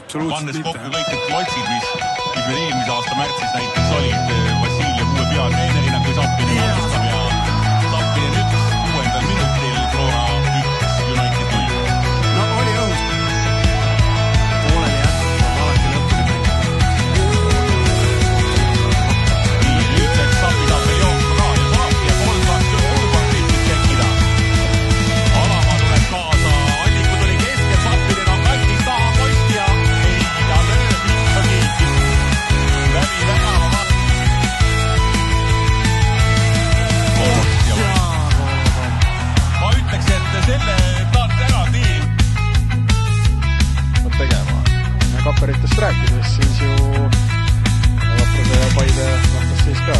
pannes kokku kõik need klotsid, mis meil eelmise aasta märtsis näiteks olid Vassiljev uue peatreenerina, kui Zappinen alustab ja Zappinen 6. minutil Flora 1 United 0. No oli õhus. Pooleli jätkub alati lõppuni. Nii, nüüdseks Zappi saab veel jookma ka ja saab ja 3-2 olukordi tekkida. Alamaa tuleb kaasa, Alliku tuli keskel, Zappinen on kastist taha posti ja lööb ikkagi läbi värava vastu. Ma ütleks, et selle taart ära nii. tegema. Ja Kapperitest rääkides, siis ju Vapruse ja Paide vastas siis ka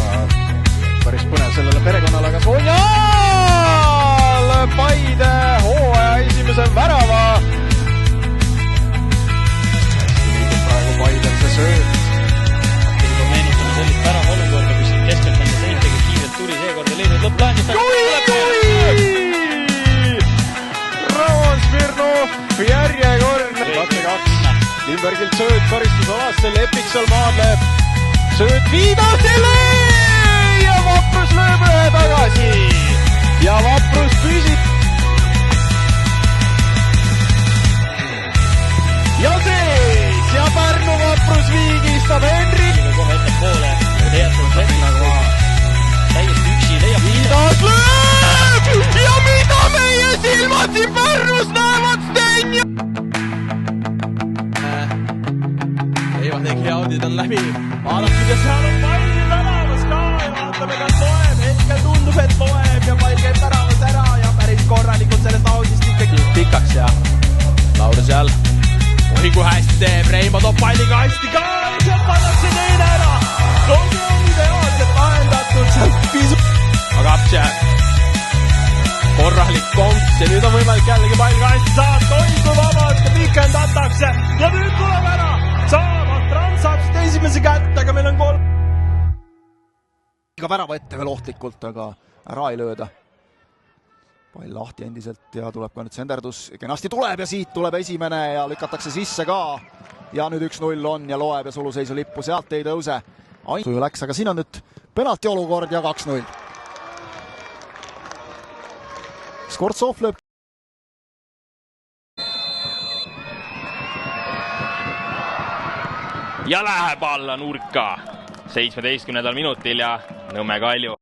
päris põnev sellele perekonnale, aga Sonjal Paide hooaja esimese värava. Praegu Paidel see sööt. Juba meenutame sellist värava olukorda, kus siin keskelt enda seintega kiirelt tuli seekord ja leidnud lõpplahendust. Ravan Smirnov järjekordne. Katse 2. Limbergilt sööt karistusalasse, Lepik seal maadleb. Sööt Viidasele ja Vaprus lööb ühe tagasi. Ja Vaprus püsib. Ja sees ja Pärnu Vaprus viigistab Henri. Kohe ette poole. Täiesti üksi leiab. Viidas lööb ja mida meie silmad siin Pärnus näevad Stenja. Tegi audid on läbi. Vaadatud ja seal on pall väravas ka ja vaatame, kas loeb. Hetkel tundub, et loeb ja pall käib väravas ära ja päris korralikult sellest audist ikkagi pikaks ja Lauri seal. Oi kui hästi teeb, Reimo toob palliga hästi ka ja sealt pannakse teine ära. Logi on ideaalselt lahendatud sealt pisu. Aga Apse korralik konks ja nüüd on võimalik jällegi pall ka hästi saata. Oi kui vabalt ja pikendatakse ja nüüd tuleb ära. Trans saab seda esimese kätt, aga meil on 3. Iga värava ette veel ohtlikult, aga ära ei lööda. Pall lahti endiselt ja tuleb ka nüüd senderdus. Kenasti tuleb ja siit tuleb esimene ja lükatakse sisse ka. Ja nüüd 1-0 on ja loeb ja suluseisu lippu sealt ei tõuse. Suju läks, aga siin on nüüd penalti olukord ja 2-0. Skortsov lööb. Ja läheb alla nurka 17. minutil ja Nõmme Kalju